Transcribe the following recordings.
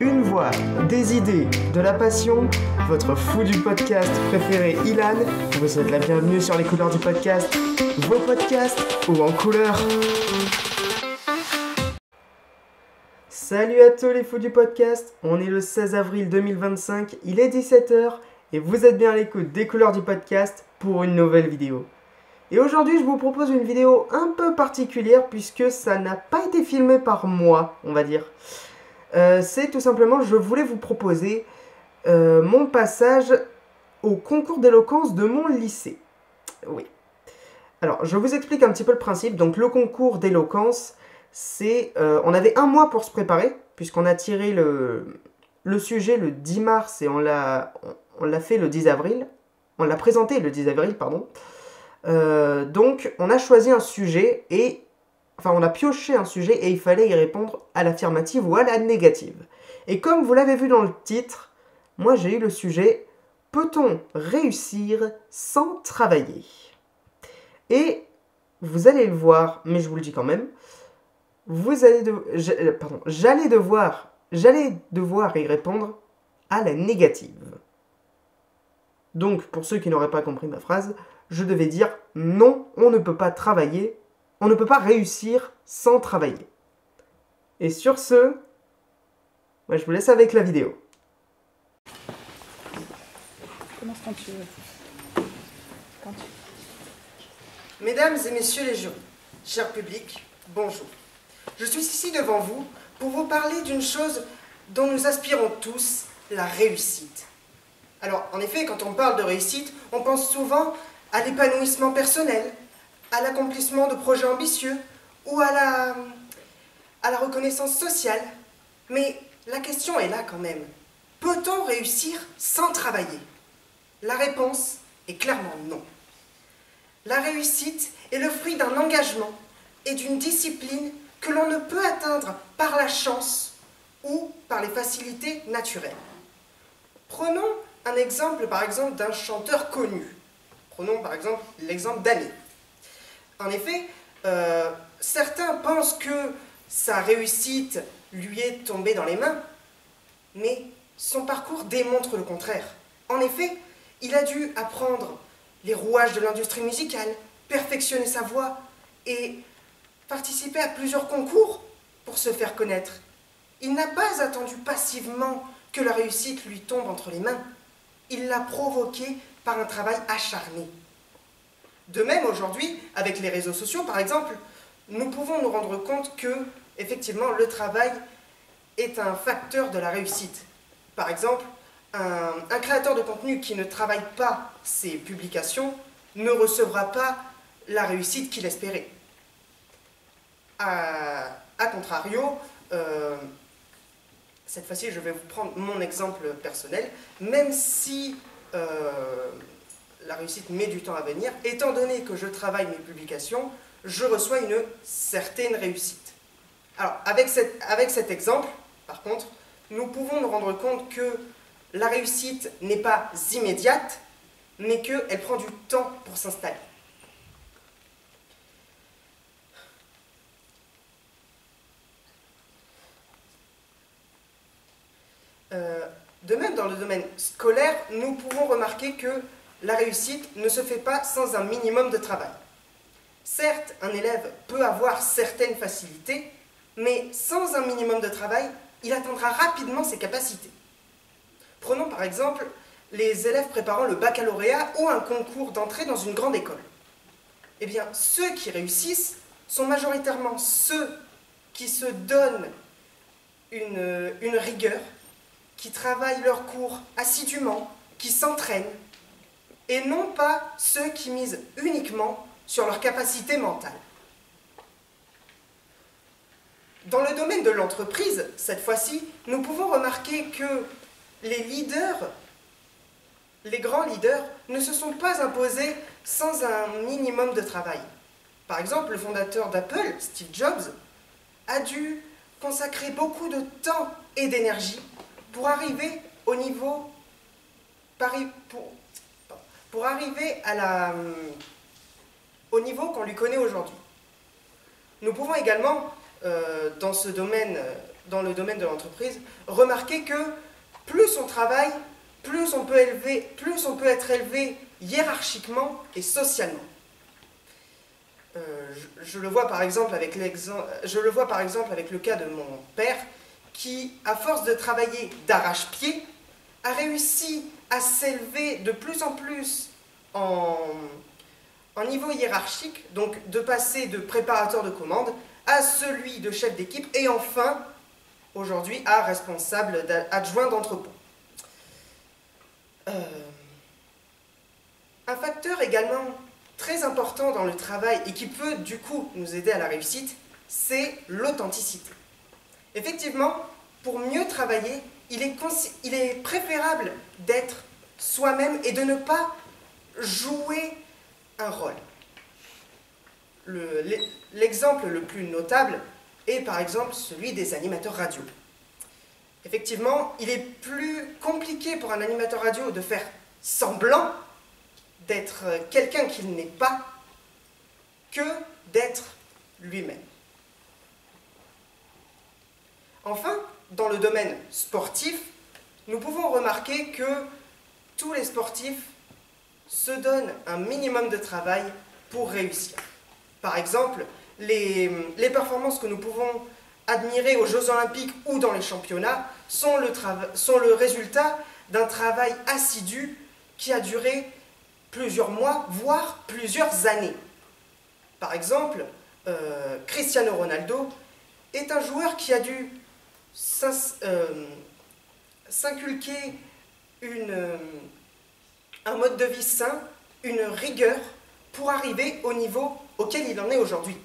Une voix, des idées, de la passion. Votre fou du podcast préféré, Ilan, vous souhaite la bienvenue sur les couleurs du podcast. Vos podcasts ou en couleur. Salut à tous les fous du podcast, on est le 16 avril 2025, il est 17h et vous êtes bien à l'écoute des couleurs du podcast pour une nouvelle vidéo. Et aujourd'hui je vous propose une vidéo un peu particulière puisque ça n'a pas été filmé par moi, on va dire. C'est tout simplement, je voulais vous proposer mon passage au concours d'éloquence de mon lycée. Oui. Alors, je vous explique un petit peu le principe. Donc, le concours d'éloquence, c'est... on avait un mois pour se préparer, puisqu'on a tiré le sujet le 10 mars et on l'a fait le 10 avril. On l'a présenté le 10 avril, pardon. Donc, on a choisi un sujet et... Enfin, on a pioché un sujet et il fallait y répondre à l'affirmative ou à la négative. Et comme vous l'avez vu dans le titre, moi j'ai eu le sujet « Peut-on réussir sans travailler ?» Et vous allez le voir, mais je vous le dis quand même, j'allais devoir y répondre à la négative. Donc, pour ceux qui n'auraient pas compris ma phrase, je devais dire « Non, on ne peut pas travailler ». On ne peut pas réussir sans travailler. Et sur ce, moi je vous laisse avec la vidéo. Commence quand tu veux. Mesdames et messieurs les jurys, cher public, bonjour. Je suis ici devant vous pour vous parler d'une chose dont nous aspirons tous, la réussite. Alors, en effet, quand on parle de réussite, on pense souvent à l'épanouissement personnel, à l'accomplissement de projets ambitieux ou à la reconnaissance sociale. Mais la question est là quand même. Peut-on réussir sans travailler? La réponse est clairement non. La réussite est le fruit d'un engagement et d'une discipline que l'on ne peut atteindre par la chance ou par les facilités naturelles. Prenons un exemple, par exemple, d'un chanteur connu. Prenons par exemple l'exemple d'Amé. En effet, certains pensent que sa réussite lui est tombée dans les mains, mais son parcours démontre le contraire. En effet, il a dû apprendre les rouages de l'industrie musicale, perfectionner sa voix et participer à plusieurs concours pour se faire connaître. Il n'a pas attendu passivement que la réussite lui tombe entre les mains. Il l'a provoquée par un travail acharné. De même, aujourd'hui, avec les réseaux sociaux, par exemple, nous pouvons nous rendre compte que, effectivement, le travail est un facteur de la réussite. Par exemple, un créateur de contenu qui ne travaille pas ses publications ne recevra pas la réussite qu'il espérait. A contrario, cette fois-ci, je vais vous prendre mon exemple personnel, même si la réussite met du temps à venir, étant donné que je travaille mes publications, je reçois une certaine réussite. Alors, avec cet exemple, par contre, nous pouvons nous rendre compte que la réussite n'est pas immédiate, mais qu'elle prend du temps pour s'installer. De même, dans le domaine scolaire, nous pouvons remarquer que la réussite ne se fait pas sans un minimum de travail. Certes, un élève peut avoir certaines facilités, mais sans un minimum de travail, il atteindra rapidement ses capacités. Prenons par exemple les élèves préparant le baccalauréat ou un concours d'entrée dans une grande école. Eh bien, ceux qui réussissent sont majoritairement ceux qui se donnent une rigueur, qui travaillent leurs cours assidûment, qui s'entraînent, et non pas ceux qui misent uniquement sur leur capacité mentale. Dans le domaine de l'entreprise, cette fois-ci, nous pouvons remarquer que les leaders, les grands leaders, ne se sont pas imposés sans un minimum de travail. Par exemple, le fondateur d'Apple, Steve Jobs, a dû consacrer beaucoup de temps et d'énergie pour arriver au niveau, pour arriver au niveau qu'on lui connaît aujourd'hui. Nous pouvons également, dans ce domaine dans le domaine de l'entreprise, remarquez que plus on travaille, plus on peut être élevé hiérarchiquement et socialement. Je le vois par exemple avec le cas de mon père qui, à force de travailler d'arrache-pied, a réussi à s'élever de plus en plus en niveau hiérarchique, donc de passer de préparateur de commandes à celui de chef d'équipe et enfin, aujourd'hui, à responsable adjoint d'entrepôt. Un facteur également très important dans le travail et qui peut du coup nous aider à la réussite, c'est l'authenticité. Effectivement, pour mieux travailler, il est préférable d'être soi-même et de ne pas jouer un rôle. L'exemple le plus notable est par exemple celui des animateurs radio. Effectivement, il est plus compliqué pour un animateur radio de faire semblant d'être quelqu'un qu'il n'est pas que d'être lui-même. Enfin, dans le domaine sportif, nous pouvons remarquer que tous les sportifs se donnent un minimum de travail pour réussir. Par exemple, les performances que nous pouvons admirer aux Jeux Olympiques ou dans les championnats sont le résultat d'un travail assidu qui a duré plusieurs mois, voire plusieurs années. Par exemple, Cristiano Ronaldo est un joueur qui a dû s'inculquer un mode de vie sain, une rigueur pour arriver au niveau auquel il en est aujourd'hui.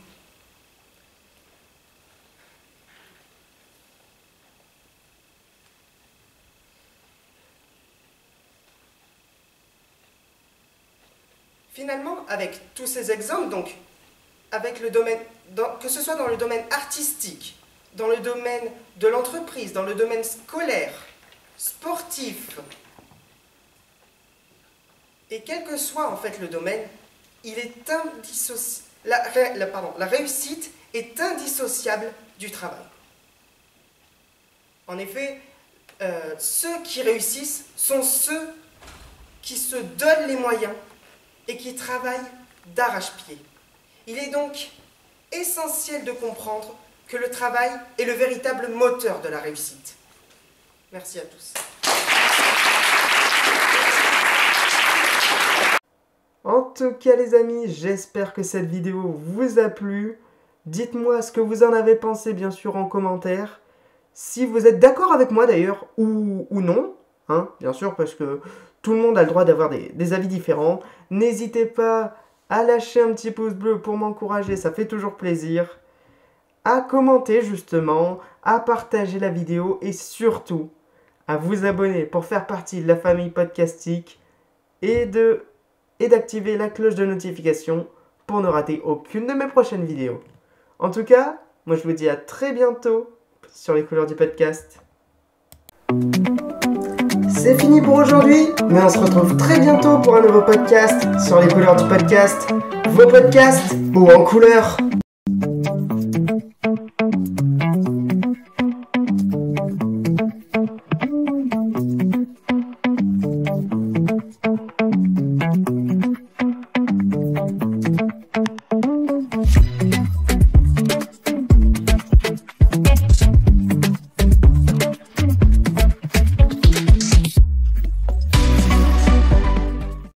Finalement, avec tous ces exemples, donc, avec le domaine, que ce soit dans le domaine artistique, dans le domaine de l'entreprise, dans le domaine scolaire, sportif, et quel que soit en fait le domaine, la réussite est indissociable du travail. En effet, ceux qui réussissent sont ceux qui se donnent les moyens et qui travaillent d'arrache-pied. Il est donc essentiel de comprendre que le travail est le véritable moteur de la réussite. Merci à tous. En tout cas les amis, j'espère que cette vidéo vous a plu. Dites-moi ce que vous en avez pensé bien sûr en commentaire. Si vous êtes d'accord avec moi d'ailleurs, ou non, hein, bien sûr parce que tout le monde a le droit d'avoir des avis différents. N'hésitez pas à lâcher un petit pouce bleu pour m'encourager, ça fait toujours plaisir. À commenter justement, à partager la vidéo et surtout à vous abonner pour faire partie de la famille podcastique et d'activer la cloche de notification pour ne rater aucune de mes prochaines vidéos. En tout cas, moi je vous dis à très bientôt sur les couleurs du podcast. C'est fini pour aujourd'hui, mais on se retrouve très bientôt pour un nouveau podcast sur les couleurs du podcast. Vos podcasts haut en couleur.